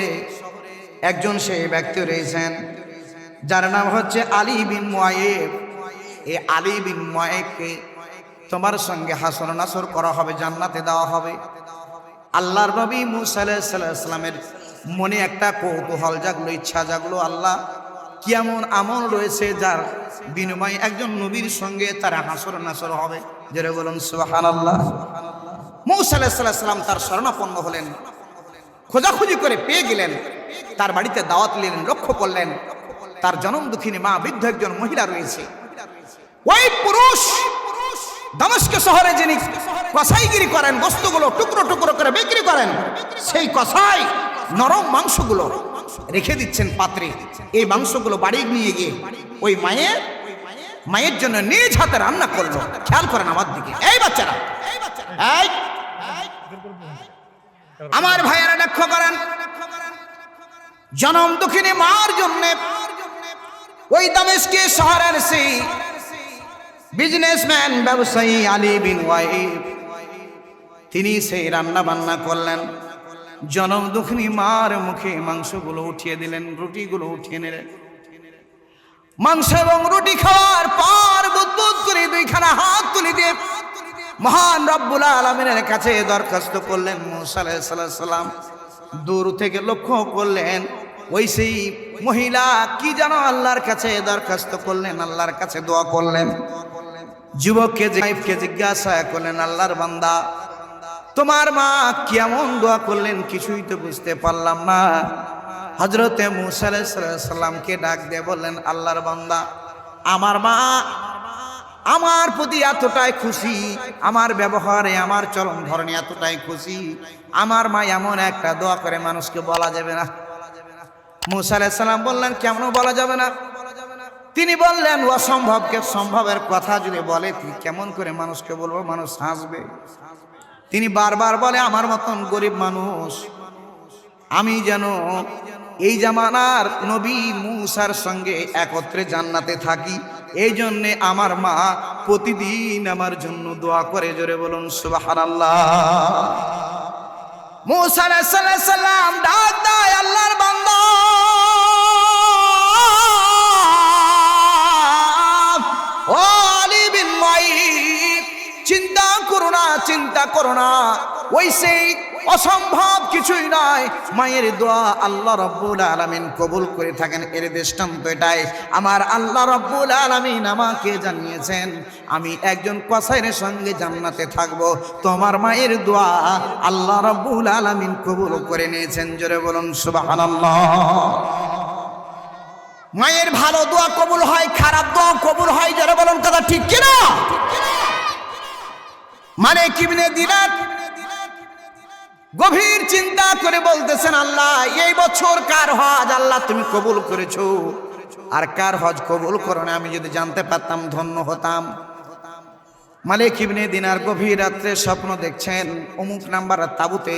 একজন সেই ব্যক্তি রয়েছেন, যার নাম হচ্ছে আলী বিন মুআইব। এই আলী বিন মুআইবকে তোমার সঙ্গে হাসর নাসর করা হবে, জান্নাতে দেওয়া হবে। আল্লাহর নবী মুসা আলাইহিস সালামের মনে একটা কৌতূহল জাগলো, ইচ্ছা জাগলো, আল্লাহ কেমন আমল রয়েছে যার বিনিময়ে একজন নবীর সঙ্গে তারা হাসর নাসর হবে। যারা বলুন সুবহানাল্লাহ। মুসা আলাইহিস সালাম তার শরণাপন্ন হলেন, খোঁজাখুঁজি করে পেয়ে গেলেন, তার বাড়িতে দাওয়াত নিলেন। লক্ষ্য করলেন তার জনম দুঃখিনী মা, বৃদ্ধ একজন মহিলা রয়েছে। ওই পুরুষ দামেস্ক শহরে যিনি কসাইগিরি করেন, বস্তুগুলো টুকরো টুকরো করে বিক্রি করেন, সেই কসাই নরম মাংসগুলো রেখে দিচ্ছেন পাত্রে। এই মাংসগুলো বাড়ি নিয়ে গিয়ে ওই মায়ের জন্য নিজ হাতে রান্না করলো। খেয়াল করেন আমার দিকে, এই বাচ্চারা, আমার ভাইয়েরা লক্ষ্য করেন, জনম দুঃখিনী মার জন্য ওই দামেস্কে শহরের সেই বিজনেসম্যান ব্যবসায়ী আলী বিন মুআইব তিনি সেই রান্না বান্না করলেন। জনম দুঃখিনী মার মুখে মাংসগুলো উঠিয়ে দিলেন, রুটিগুলো উঠিয়ে নিলেন। মাংস এবং রুটি খাওয়ার পর বুদবুদ করে 2খানা হাত তুলে দিয়ে মহান রব্বুল আলামিনের কাছে দরখাস্ত করলেন। মুসা আলাইহিস সালাম দূর থেকে লক্ষ্য করলেন ওই সেই মহিলা কি যেন আল্লাহর কাছে দরখাস্ত করলেন, আল্লাহর কাছে দোয়া করলেন। যুবককে জিজ্ঞাসা করলেন, আল্লাহর বান্দা তোমার মা কেমন দোয়া করলেন কিছুই তো বুঝতে পারলাম না। হযরতে মূসা আলাইহিস সালামকে ডাক দিয়ে বললেন, আল্লাহর বান্দা আমার মা আমার প্রতি এতটাই খুশি, আমার ব্যবহারে আমার চলন ধরনে এতটাই খুশি, আমার মা এমন একটা দোয়া করে মানুষকে বলা যাবে না। মূসা আলাইহিস সালাম বললেন, কেমন বলা যাবে না? তিনি বললেন, অসম্ভবকে সম্ভবের কথা যদি বলে তুই কেমন করে মানুষকে বলবো, মানুষ হাসবে। তিনি বারবার বলে, আমার মতন গরিব মানুষ আমি যেন এই জামানার নবী মূসার সঙ্গে একত্রে জান্নাতে থাকি, এই জন্যে আমার মা প্রতিদিন আমার জন্য দোয়া করে। জোরে বলুন সুবহানাল্লাহ। মূসা আলাইহিস সালাম ডাক দেয়, আল্লাহর বান্দা ও আলী বিন মাইক, চিন্তা করো না, চিন্তা করো না, ওই সেই অসম্ভব কিছুই নয়। মায়ের দোয়া আল্লাহ রাব্বুল আলামিন কবুল করে থাকেন, এর দৃষ্টান্ত এটাই। আমার আল্লাহ রাব্বুল আলামিন আমাকে জানিয়েছেন আমি একজন কসাইয়ের সঙ্গে জান্নাতে থাকব, তোমার মায়ের দোয়া আল্লাহ রাব্বুল আলামিন কবুল করে নিয়েছেন। জোরে বলুন সুবহানাল্লাহ। মায়ের ভালো দোয়া কবুল হয়, খারাপ দোয়া কবুল হয়। জোরে বলুন কথা ঠিক কিনা? মালিক ইবনে দিনার গভীর চিন্তা করে বলতেছেন, আল্লাহ এই বছর কার হজ আল্লাহ তুমি কবুল করেছো, আর কার হজ কবুল করো না, আমি যদি জানতে পারতাম ধন্য হতাম। মালিক ইবনে দিনার গভীর রাত্রে স্বপ্ন দেখছেন, অমুক নাম্বার তাবুতে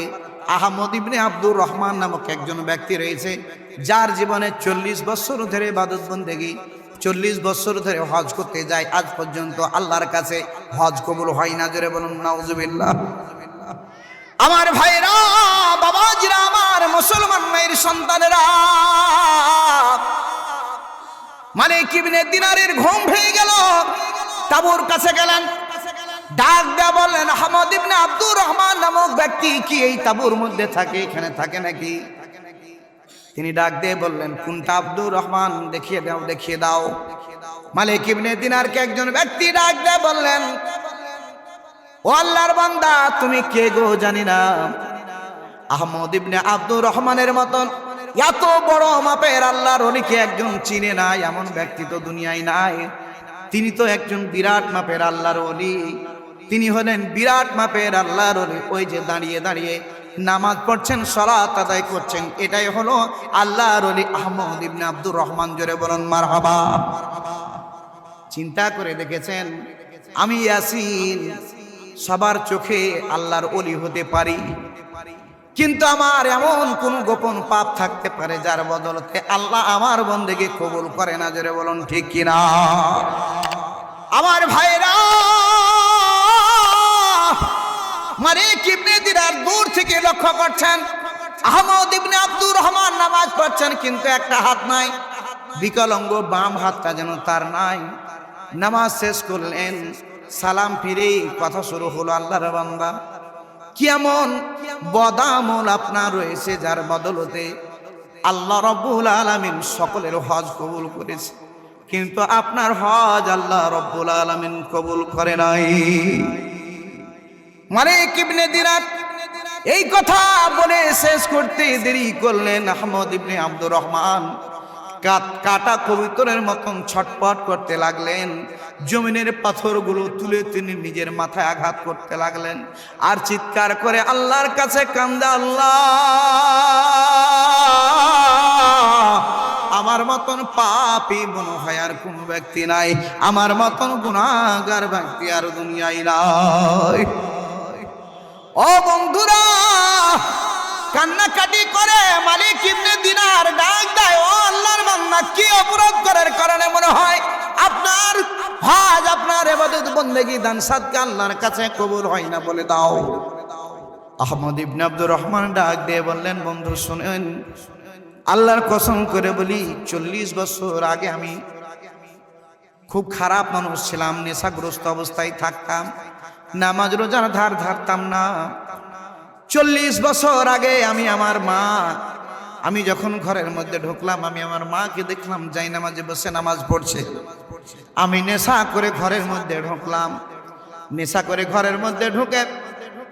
আহমদ ইবনে আব্দুর রহমান নামক একজন ব্যক্তি রয়েছে, যার জীবনে 40 বছর ধরে ইবাদত বন্দেগী, 40 বছর ধরে হজ করতে যায়, আজ পর্যন্ত আল্লাহর কাছে হজ কবুল হয় না। জোরে বলুন নাউজুবিল্লাহ। আমার ভাইরা, বাবাজিরা, আমার মুসলমান মায়ের সন্তানেরা, মালিক ইবনে দিনারের ঘুম ভেঙে গেল। তাবুর কাছে গেলেন, ডাক দেয়া বললেন, আহমদ ইবনে আব্দুর রহমান নামক ব্যক্তি কি এই তাবুর মধ্যে থাকে, এখানে থাকে নাকি? তিনি ডাক দিয়ে বললেন, কোনটা আব্দুর রহমান, দেখিয়ে দাও, দেখিয়ে দাও। মালিক ইবনে দিনারকে একজন ব্যক্তি ডাক দিয়ে বললেন, ও আল্লাহর বান্দা তুমি কে গো? জানি না। আহমদ ইবনে আব্দুর রহমানের মতন এত বড় মাপের আল্লাহর ওলিকে একজন চিনে না, এমন ব্যক্তি তো দুনিয়ায় নাই। তিনি তো একজন বিরাট মাপের আল্লাহর ওলি, তিনি হলেন বিরাট মাপের আল্লাহর ওলি। ওই যে দাঁড়িয়ে দাঁড়িয়ে নামাজ পড়ছেন, সালাত আদায় করছেন, এটাই হলো আল্লাহর ওলি আহমদ ইবনে আব্দুর রহমান। জোরে বলুন মারহাবা। চিন্তা করে দেখেছেন, আমি ইয়াসিন সবার চোখে আল্লাহর ওলি হতে পারি, কিন্তু আমার এমন কোন গোপন পাপ থাকতে পারে যার বদলতে আল্লাহ আমার বন্দেগী কবুল করে না। জোরে বলুন ঠিক কিনা? আমার ভাইরা, মালিক ইবনে দিনার দূর থেকে লক্ষ্য করছেন, আহমদ ইবনে আব্দুর রহমান নামাজ পড়ছেন, কিন্তু একটা হাত নাই, বিকলাঙ্গ, বাম হাতটা যেন তার নাই। নামাজ শেষ করলেন, সালাম ফিরে কথা শুরু হলো, আল্লাহর বান্দা কেমন বদামল আপনার রয়েছে যার বদলতে আল্লাহ রাব্বুল আলামিন সকলের হজ কবুল করেছে, কিন্তু আপনার হজ আল্লাহ রাব্বুল আলামিন কবুল করে নাই। মালিক ইবনে দিনার এই কথা বলে শেষ করতে দেরি করলেন, আহমদ ইবনে আব্দুর রহমান কাটা কবুতরের মতন ছটপট করতে লাগলেন। জমিনের পাথরগুলো তুলে তিনি নিজের মাথায় আঘাত করতে লাগলেন, আর চিৎকার করে আল্লাহর কাছে কান্দা, আল্লাহ আমার মতন পাপী মনে হয় আর কোন ব্যক্তি নাই, আমার মতন গুনাহগার ব্যক্তি আর দুনিয়ায় নাই। ও বন্ধুরা, কান্নাকাটি করে মালিক ইবনে দিনার ডাক দেয়, ও আল্লাহর বান্দা কি অপরাধ করার কারণে মনে হয় আপনার হজ, আপনার ইবাদত বন্দেগী, দান সাদকা আল্লাহর কাছে কবুল হয় না, বলে দাও। আহমদ ইবনে আব্দুর রহমান ডাক দিয়ে বললেন, বন্ধু শুনেন, আল্লাহর কসম করে বলি 40 বছর আগে আমি খুব খারাপ মানুষ ছিলাম, নেশাগ্রস্ত অবস্থায় থাকতাম, নামাজ রোজার ধার ধারতাম না। 40 বছর আগে আমি আমার মা আমি যখন ঘরের মধ্যে ঢুকলাম, আমি আমার মাকে দেখলাম যাই নামাজে বসে নামাজ পড়ছে। আমি নেশা করে ঘরের মধ্যে ঢুকলাম। নেশা করে ঘরের মধ্যে ঢুকে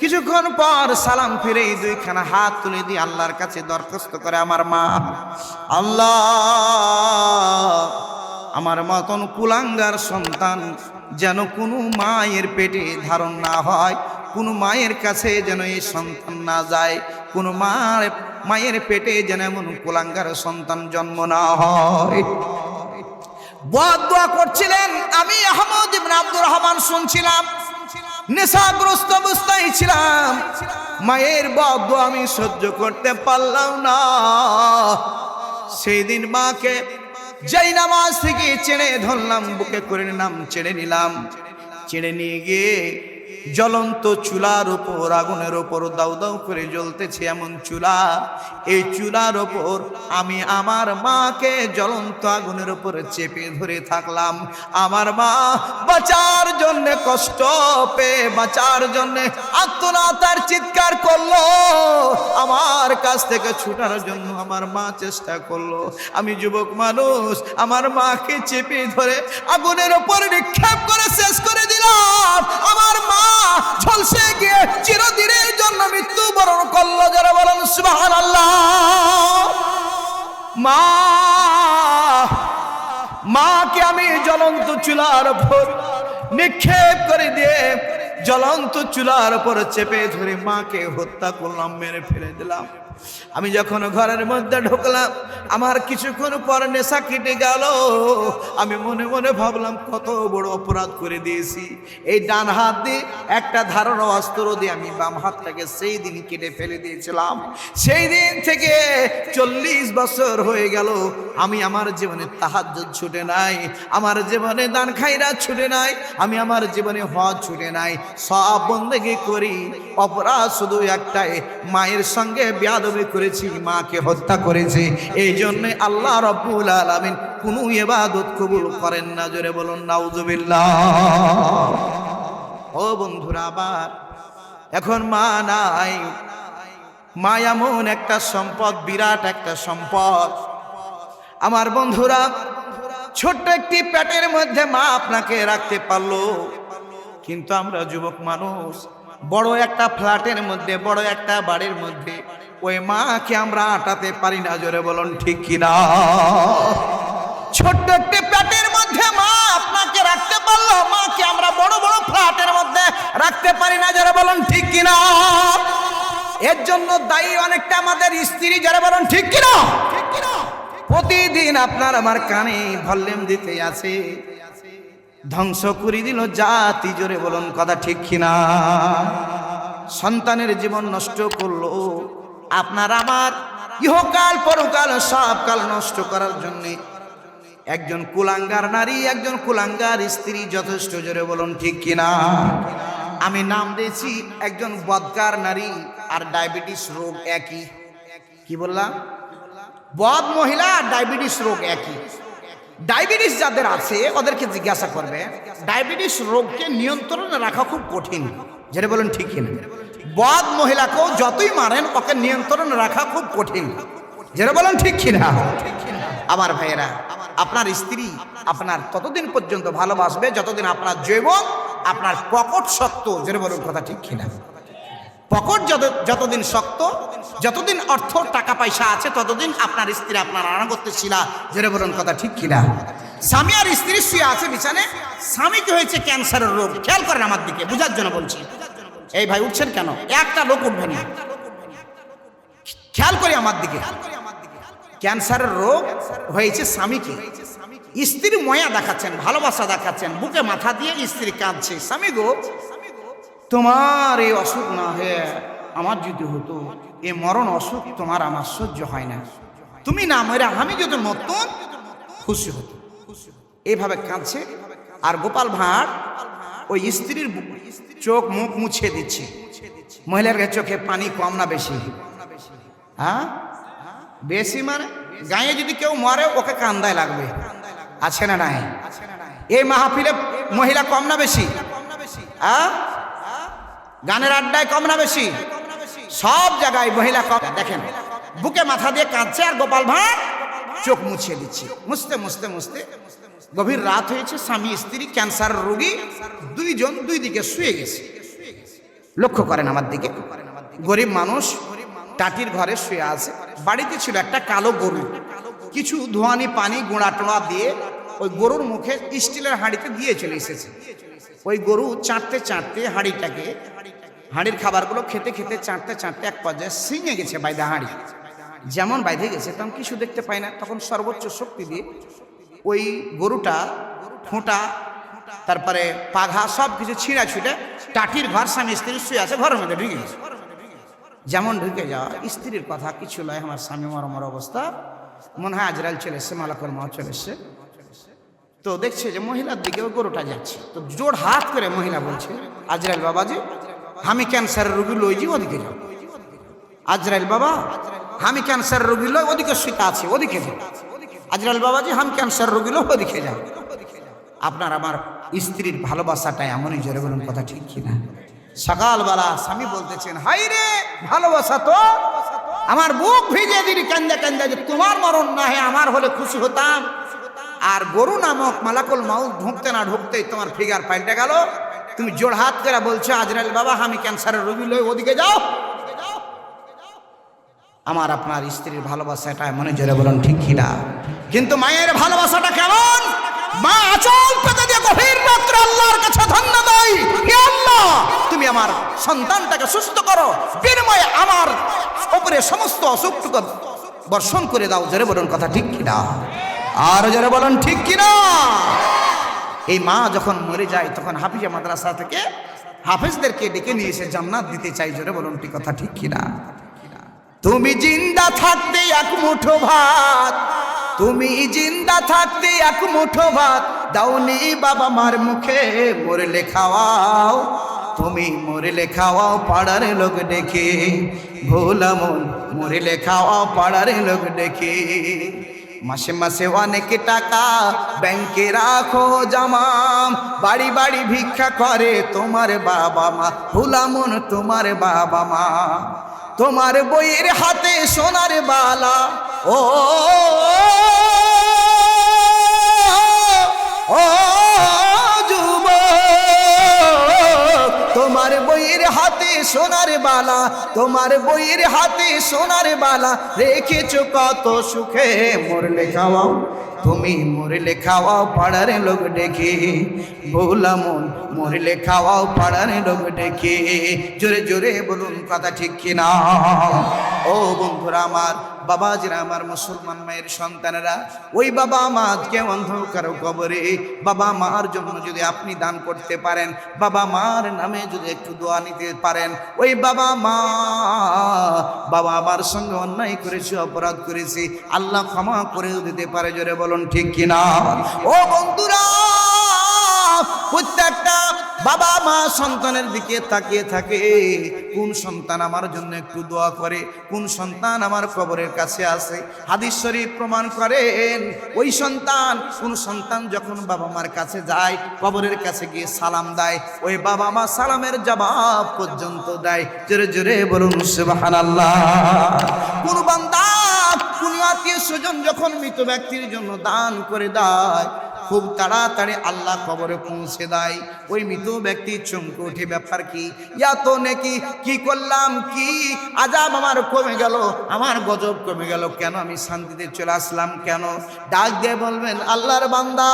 কিছুক্ষণ পর সালাম ফিরে দুইখানা হাত তুলে দিয়ে আল্লাহর কাছে দরখাস্ত করে আমার মা, আল্লাহ আমার মতন কুলাঙ্গার সন্তান যেন কোনো মায়ের পেটে ধারণ না হয়, কোনো মায়ের কাছে যেন এই সন্তান না যায়, কোনো মায়ের পেটে যেন এমন কুলাঙ্গার সন্তান জন্ম না হয়। দোয়া করছিলেন। আমি আহমদ ইবনে আব্দুর রহমান শুনছিলাম। নেশাগ্রস্ত অবস্থায় ছিলাম। মায়ের দোয়া আমি সহ্য করতে পারলাম না। সেই দিন মাকে যেই নামাজ থেকে চেড়ে ধরলাম, বুকে করে নিলাম, চেড়ে নিলাম। চেড়ে নিয়ে গিয়ে জ্বলন্ত চুলার উপর, আগুনের উপর দাউ দাউ করে জ্বলতেছে এমন চুলা, এই চুলার উপর আমি আমার মাকে জ্বলন্ত আগুনের উপর চেপে ধরে থাকলাম। আমার মা বাঁচার জন্য কষ্ট পেয়ে বাঁচার জন্য আত্মনাতার চিৎকার করলো। আমার কাছ থেকে ছুটার জন্য আমার মা চেষ্টা করলো। আমি যুবক মানুষ, আমার মাকে চেপে ধরে আগুনের উপর নিক্ষেপ করে শেষ করে দিলাম। আমার মা ঝলসে গিয়ে চিরদিনের জন্য মৃত্যুবরণ করলো। যারা বলেন সুবহানাল্লাহ। মাকে আমি জ্বলন্ত চুলার উপর নিক্ষেপ করে দিয়ে জ্বলন্ত চুলার উপর চেপে ধরে মাকে হত্যা করলাম, মেরে ফেলে দিলাম। আমি যখন ঘরের মধ্যে ঢুকলাম, আমার কিছুক্ষণ পর নেশা কেটে গেল। আমি মনে মনে ভাবলাম কত বড় অপরাধ করে দিয়েছি। এই ডান হাত দিয়ে একটা ধারালো অস্ত্র দিয়ে আমি বাম হাতটাকে সেই দিন কেটে ফেলে দিয়েছিলাম। সেই দিন থেকে 40 বছর হয়ে গেল আমি আমার জীবনে তাহাজ্জুদ ছুটে নাই, আমার জীবনে দান খায়রাত ছুটে নাই, আমি আমার জীবনে হজ ছুটে নাই। সব বন্দেগি করি, অপরাধ শুধু একটাই, মায়ের সঙ্গে বেয়াদবি করেছি, মাকে হত্যা করেছি। এই জন্য আল্লাহ রাব্বুল আলামিন কোনো ইবাদত কবুল করেন না। জোরে বলুন নাউজুবিল্লাহ। ও বন্ধুরা, আবার এখন মা নাই। মা এমন একটা সম্পদ, বিরাট একটা সম্পদ। আমার বন্ধুরা, ছোট্ট একটি পেটের মধ্যে মা আপনাকে রাখতে পারলো, কিন্তু আমরা যুবক মানুষ বড় একটা ফ্ল্যাটের মধ্যে, বড় একটা বাড়ির মধ্যে ওই মাকে আমরা আটাতে পারি না। জোরে বলুন ঠিক কিনা? ছোট্ট একটি পেটের মধ্যে মা আপনাকে রাখতে পারলো, মাকে আমরা বড় বড় ফ্ল্যাটের মধ্যে রাখতে পারি না। জোরে বলুন ঠিক কিনা? এর জন্য দায়ী অনেকটা আমাদের স্ত্রী। জোরে বলুন ঠিক কিনা? প্রতিদিন আপনার আমার কানে ভলিউম দিতে আছে, ধ্বংস করে দিল জাতি। জোরে বলুন কথা ঠিক কিনা? সন্তানের জীবন নষ্ট করলো। আপনার আমার ইহকাল পরকাল সব কাল নষ্ট করার জন্য একজন কুলাঙ্গার নারী, একজন কুলাঙ্গার স্ত্রী যথেষ্ট। জোরে বলুন ঠিক কিনা? আমি নাম দিয়েছি একজন বদকার নারী আর ডায়াবেটিস রোগ একই। কি বললাম? বদ মহিলা আর ডায়াবেটিস রোগ একই। ডায়াবেটিস যাদের আছে ওদেরকে জিজ্ঞাসা করবে, ডায়াবেটিস রোগকে নিয়ন্ত্রণে রাখা খুব কঠিন। যেটা বলেন ঠিক কিনা? বদ মহিলাকেও যতই মারেন ওকে নিয়ন্ত্রণে রাখা খুব কঠিন। যেটা বলেন ঠিক কিনা? আমার ভাইয়েরা, আপনার স্ত্রী আপনার ততদিন পর্যন্ত ভালোবাসবে যতদিন আপনার যৌবন, আপনার পকেট শক্ত। যেটা বলুন কথা ঠিক কিনা? পকেট যতদিন শক্ত, যতদিন অর্থ টাকা পয়সা আছে, ততদিন আপনার স্ত্রী আপনার আনুগত্য শিলা। যেটা বলুন কথা ঠিক কিনা? স্বামী আর স্ত্রী শুয়ে আছে বিছানে, স্বামীকে হয়েছে ক্যান্সারের রোগ। খেয়াল করেন আমার দিকে, বুঝার জন্য বলছি। এই ভাই উঠছেন কেন? একটা লোক উঠবেন না, খেয়াল করি আমার দিকে। ক্যান্সারের রোগ হয়েছে স্বামীকে, স্ত্রী ময়া দেখাচ্ছেন, ভালোবাসা দেখাচ্ছেন, বুকে মাথা দিয়ে স্ত্রী কাঁদছে, স্বামী গো তোমার এই অসুখ না হয়ে আমার যদি হতো, এ মরণ অসুখ তোমার আমার সহ্য হয় না, তুমি না মরে আমি যদি মরতাম খুশি হতো। এইভাবে কাঁদছে। আর গোপাল ভাঁড় ওই স্ত্রীর চোখ মুখ মুছে দিচ্ছে। মহিলার চোখে পানি কম না বেশি? হ্যাঁ বেশি। মানে গায়ে যদি কেউ মরে ওকে কান্দায় লাগবে, আছে না নাই? এই মাহফিলে মহিলা কম না বেশি? হ্যাঁ গানের আড্ডায় কম না বেশি? সব জায়গায় মহিলা কম। দেখেন বুকে মাথা দিয়ে কাঁদছে আর গোপাল ভাঁড় চোখ মুছিয়ে দিচ্ছে। মুছতে মুছতে মুছতে গভীর রাত হয়েছে, স্বামী স্ত্রী ক্যান্সার রোগী দুইজন দুই দিকে শুয়ে গেছে। লক্ষ্য করেন আমার দিকে, গরিব মানুষ টাটির ঘরে শুয়ে আছে। বাড়িতে ছিল একটা কালো গরু, কিছু ধোঁয়ানি পানি গুঁড়া টোড়া দিয়ে ওই গরুর মুখে স্টিলের হাঁড়িতে দিয়ে চলে এসেছে। ওই গরু চাটতে চাটতে হাঁড়ির খাবারগুলো খেতে খেতে চাটতে চাটতে এক পর্যায়ে সিঙে গেছে বাইদা হাঁড়ি। যেমন বাইধে গেছে তখন কিছু দেখতে পায় না, তখন সর্বোচ্চ শক্তি দিয়ে ওই গরুটা ঠোঁটা তারপরে পাঘা সব কিছু ছিঁড়া ছুটে টাটির ঘর, স্বামী স্ত্রী শুয়ে আছে, ঘরের মধ্যে ঢুকে গেছে। যেমন ঢুকে যাওয়া, স্ত্রীর কথা কিছু নয়, আমার স্বামী মরমর অবস্থা, মনে হয় আজরাইল চলে এসছে, মালাকুল মউত চলে এসছে। তো দেখছে যে মহিলার দিকে ওই গরুটা যাচ্ছে, তো জোর হাত করে মহিলা বলছে, আজরাইল বাবাজি আমি ক্যান্সারের রোগী লইজি, ওদিকে যাও। আজরাইল বাবা আমি ক্যান্সারের রোগী লই, ওদিকে শুতে আছে, ওদিকে যাও। আজরাইল বাবাজি আমি ক্যান্সার রোগী লই, ওদিকে যাও। আপনার আমার স্ত্রীর ভালোবাসাটা এমনই, জোরে বলুন কথা ঠিক কিনা? সকালবেলা স্বামী বলতেছেন, হাই রে ভালোবাসা তো আমার বুক ভিজে দিলি কান্দা কান্দা, যে তোমার মরণ না হয় আমার হলে খুশি হতাম। আর গরু নামক মালাকুল মউত ঢুকতে না ঢুকতেই তোমার ফিগার পাল্টে গেল। তুমি জোড়হাত করে বলছো আজরাইল বাবা আমি ক্যান্সারের রোগী লই, ওদিকে যাও। আমার আপনার স্ত্রীর ভালোবাসাটা এমনই, জোরে বলুন ঠিক কিনা? কিন্তু মায়ের ভালোবাসাটা কেমন? মা আঁচল পেতে দিয়ে গভীর রাত্রে আল্লাহর কাছে ধন্য দেয়, হে আল্লাহ তুমি আমার সন্তানটাকে সুস্থ করো, বিনিময়ে আমার উপরে সমস্ত অসুখটুকু বর্ষণ করে দাও। জোরে বলুন কথা ঠিক কিনা? আর জোরে বলুন ঠিক কিনা? এই মা যখন মরে যায় তখন হাফিজা মাদ্রাসা থেকে হাফেজদেরকে ডেকে নিয়ে এসে জান্নাত দিতে চাই। জোরে বলুন ঠিক কথা ঠিক কিনা? তুমি জিন্দা থাকতে এক মুঠো ভাত, তুমি জিন্দা থাকতে এক মুঠো ভাত দাওনি বাবা মার মুখে, মরলে খাওয়াও তুমি, মরলে খাওয়াও পাড়ার লোক ডেকে, ভোলা মন মরলে খাওয়াও পাড়ার লোক ডেকে। মাসে মাসে অনেক টাকা ব্যাংকে রাখো জমা, বাড়ি বাড়ি ভিক্ষা করে তোমার বাবা মা, ভোলা মন তোমার বাবা মা। তোমার বইয়ের হাতে সোনার বালা, ও ও যুবক, তোমার বইয়ের হাতে সোনার বালা, তোমার বইয়ের হাতে সোনার বালা রেখেছো কত সুখে, মরলে খাওয়াও তুমি, মরলে খাওয়াও পাড়ার লোক ডেকে, ভোলা মন মরলে খাওয়াও পাড়ার লোক ডেকে। জোরে জোরে বলুন কথা ঠিক কিনা? ও বন্ধুরা আমার, বাবাজিরা আমার, মুসলমান মায়ের সন্তানেরা, ওই বাবা মাকে অন্ধকার কবরে বাবা মার জন্য যদি আপনি দান করতে পারেন, বাবা মার নামে যদি একটু দোয়া নিতে পারেন, ওই বাবা মা, বাবা আমার সঙ্গে অন্যায় করেছি, অপরাধ করেছি, আল্লাহ ক্ষমা করে দিতে পারে। জোরে বলুন ঠিক কিনা? ও বন্ধুরা, প্রত্যেকটা বাবা মা সন্তানের দিকে তাকিয়ে থাকে, কোন সন্তান আমার জন্য একটু দোয়া করে, কোন সন্তান আমার কবরের কাছে আসে। হাদিস শরীফ প্রমাণ করেন, ওই সন্তান, কোন সন্তান যখন বাবা মার কাছে যায়, কবরের কাছে গিয়ে সালাম দেয়, ওই বাবা মা সালামের জবাব পর্যন্ত দেয়। জোরে জোরে বলুন সুবহানাল্লাহ। কোন বান্দা, কোন আত্মীয় স্বজন যখন মৃত ব্যক্তির জন্য দান করে দেয়, খুব তাড়াতাড়ি আল্লাহ কবরে পৌঁছে দেয়। ওই মৃত ব্যক্তি চমকে ওঠে, ব্যাপার কি? ইয়া তো নাকি কি করলাম, কি আজাব আমার কমে গেল, আমার গজব কমে গেল, কেন আমি শান্তিতে চলে আসলাম কেন? ডাক দিয়ে বলবেন, আল্লাহর বান্দা,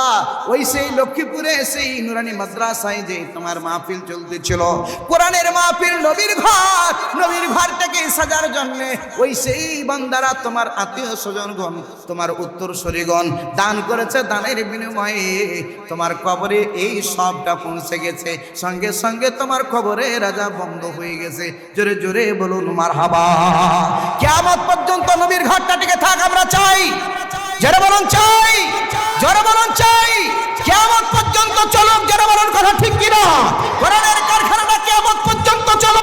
ওই সেই লক্ষ্মীপুরে সেই নুরানি মাদ্রাসায় যে তোমার মাহফিল চলতেছিল, কোরআনের মাহফিল, নবীর ঘর, নবীর ঘরটাকে সাজার জন্যে ওই সেই বান্দারা, তোমার আত্মীয় স্বজনগণ, তোমার উত্তরসূরিগণ দান করেছে, দানের বিনিময়ে তোমার কবরে এই সবটা পৌঁছে গেছে, সঙ্গে সঙ্গে তোমার কবরে রাজা বন্ধ হয়ে গেছে। জোরে জোরে বলুন মারহাবা। কিয়ামত পর্যন্ত নবীর ঘরটা টিকে থাক আমরা চাই। যারা বলুন চাই।